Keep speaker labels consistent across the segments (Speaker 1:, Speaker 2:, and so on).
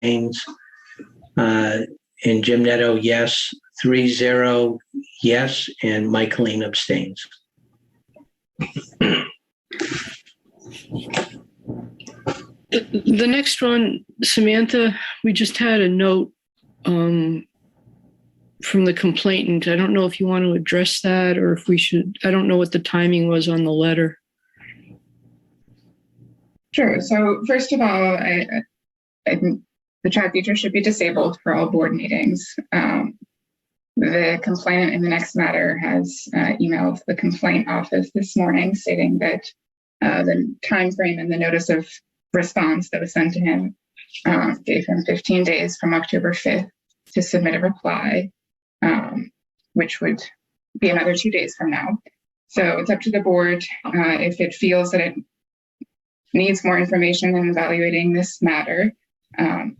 Speaker 1: abstains. And Jim Netto, yes. 3-0, yes. And Mike Lean abstains.
Speaker 2: The next one, Samantha, we just had a note from the complainant. I don't know if you want to address that or if we should. I don't know what the timing was on the letter.
Speaker 3: Sure. So first of all, I think the chat feature should be disabled for all board meetings. The complainant in the next matter has emailed the complaint office this morning stating that the time frame and the notice of response that was sent to him gave him 15 days from October 5th to submit a reply, which would be another 2 days from now. So it's up to the board if it feels that it needs more information in evaluating this matter.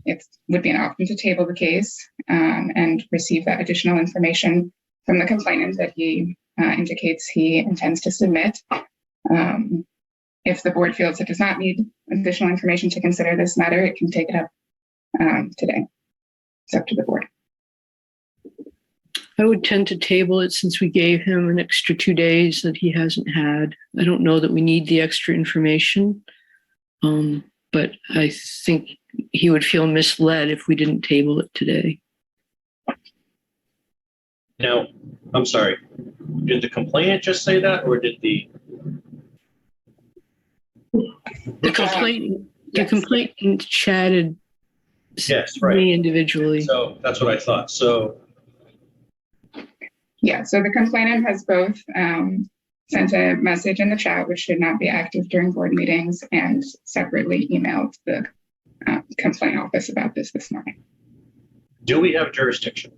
Speaker 3: It would be an option to table the case and receive that additional information from the complainant that he indicates he intends to submit. If the board feels it does not need additional information to consider this matter, it can take it up today. It's up to the board.
Speaker 2: I would tend to table it since we gave him an extra 2 days that he hasn't had. I don't know that we need the extra information, but I think he would feel misled if we didn't table it today.
Speaker 4: Now, I'm sorry, did the complainant just say that, or did the
Speaker 2: complainant chatted
Speaker 4: yes, right,
Speaker 2: me individually?
Speaker 4: So that's what I thought. So
Speaker 3: yeah, so the complainant has both sent a message in the chat, which should not be active during board meetings, and separately emailed the complaint office about this morning.
Speaker 4: do we have jurisdiction?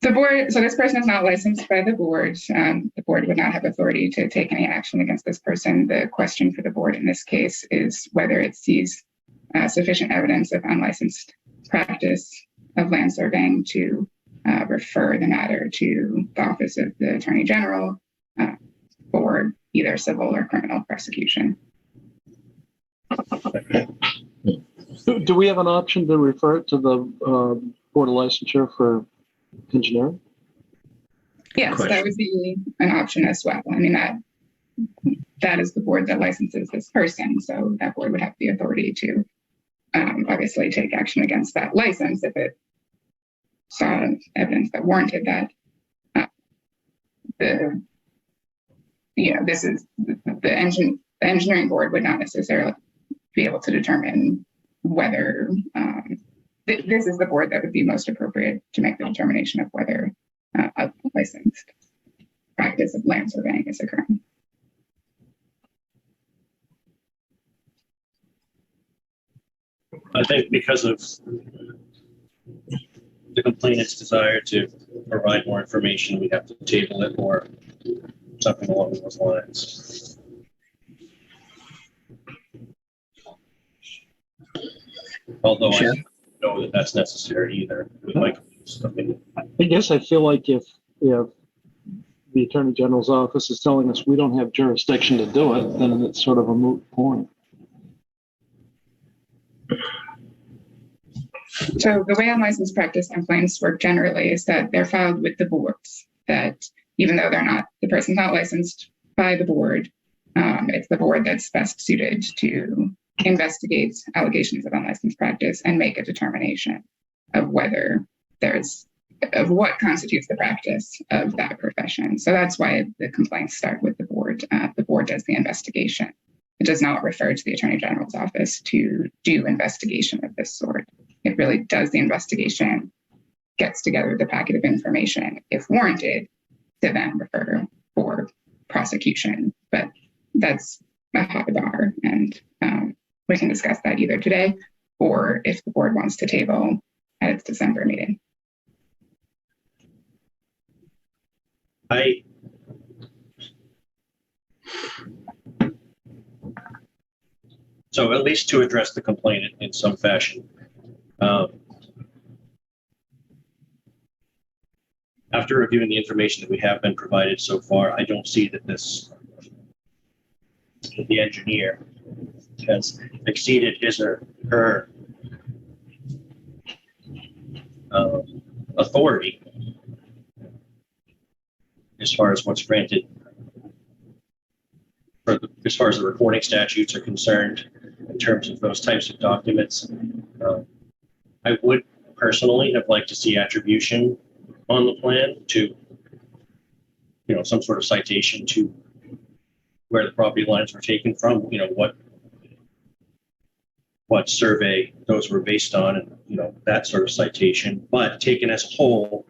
Speaker 3: The board, so this person is not licensed by the board. The board would not have authority to take any action against this person. The question for the board in this case is whether it sees sufficient evidence of unlicensed practice of land surveying to refer the matter to the Office of the Attorney General for either civil or criminal prosecution.
Speaker 5: Do we have an option to refer it to the Board of Licensure for engineering?
Speaker 3: Yes, that would be an option as well. I mean, that is the board that licenses this person. So that board would have the authority to obviously take action against that license if it saw evidence that warranted that. This is the engineering board would not necessarily be able to determine whether this is the board that would be most appropriate to make the determination of whether a licensed practice of land surveying is occurring.
Speaker 4: I think because of the complainant's desire to provide more information, we have to table it or something along those lines. Although I don't know that that's necessary either with my opinion.
Speaker 5: I guess I feel like if the Attorney General's office is telling us we don't have jurisdiction to do it, then it's sort of a moot point.
Speaker 3: So the way unlicensed practice complaints work generally is that they're filed with the boards, that even though the person's not licensed by the board, it's the board that's best suited to investigate allegations of unlicensed practice and make a determination of whether of what constitutes the practice of that profession. So that's why the complaints start with the board. The board does the investigation. It does not refer to the Attorney General's office to do investigation of this sort. It really does the investigation, gets together the packet of information, if warranted, to then refer for prosecution. But that's a high bar, and we can discuss that either today or if the board wants to table at its December meeting.
Speaker 4: So at least to address the complainant in some fashion. After reviewing the information that we have been provided so far, I don't see that the engineer has exceeded his or her authority as far as what's granted, as far as the recording statutes are concerned, in terms of those types of documents. I would personally have liked to see attribution on the plan to, some sort of citation to where the property lines were taken from, what survey those were based on, and, that sort of citation. But taken as a whole,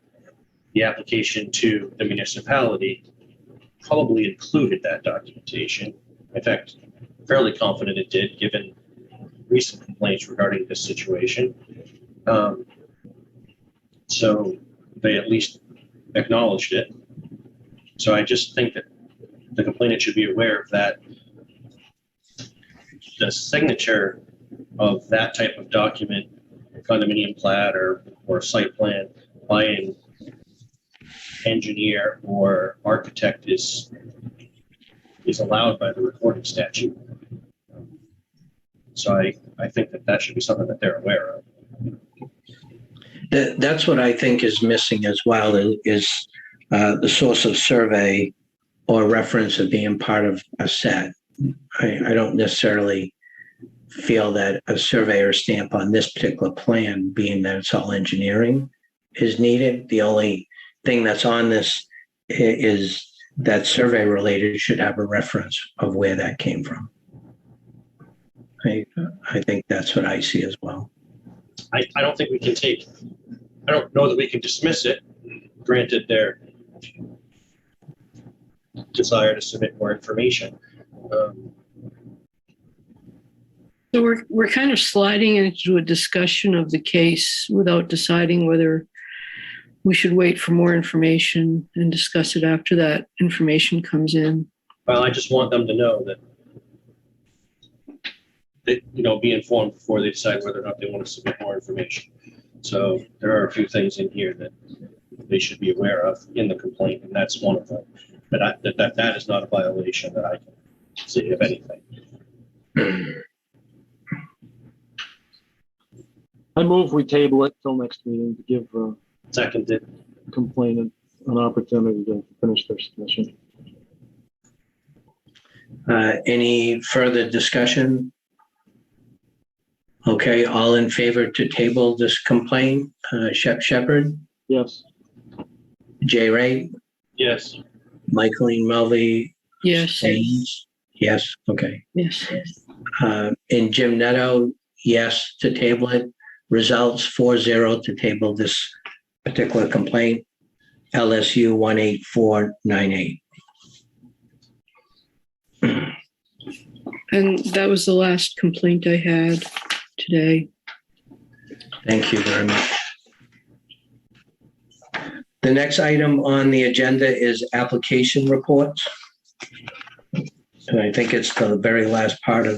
Speaker 4: the application to the municipality probably included that documentation. In fact, fairly confident it did, given recent complaints regarding this situation. So they at least acknowledged it. So I just think that the complainant should be aware of that. The signature of that type of document, condominium plat or site plan, by an engineer or architect is allowed by the recording statute. So I think that should be something that they're aware of.
Speaker 1: That's what I think is missing as well, is the source of survey or reference of being part of a set. I don't necessarily feel that a surveyor stamp on this particular plan, being that it's all engineering, is needed. The only thing that's on this is that survey related should have a reference of where that came from. I think that's what I see as well.
Speaker 4: I don't think we can I don't know that we can dismiss it, granted their desire to submit more information.
Speaker 2: So we're kind of sliding into a discussion of the case without deciding whether we should wait for more information and discuss it after that information comes in.
Speaker 4: Well, I just want them to know that be informed before they decide whether or not they want to submit more information. So there are a few things in here that they should be aware of in the complaint, and that's one of them. But that is not a violation that I can see of anything.
Speaker 5: I move we table it till next meeting to give
Speaker 4: Seconded.
Speaker 5: complainant an opportunity to finish their submission.
Speaker 1: Any further discussion? Okay, all in favor to table this complaint? Shepherd,
Speaker 5: Yes.
Speaker 1: Jay Ray,
Speaker 4: Yes.
Speaker 1: Michaeline Mulvey,
Speaker 2: Yes,
Speaker 1: Staines? Yes, okay.
Speaker 2: yes.
Speaker 1: And Jim Neto, yes to table it. Results 4-0 to table this particular complaint. LSU 18498.
Speaker 2: And that was the last complaint I had today.
Speaker 1: Thank you very much. The next item on the agenda is application reports. And I think it's the very last part of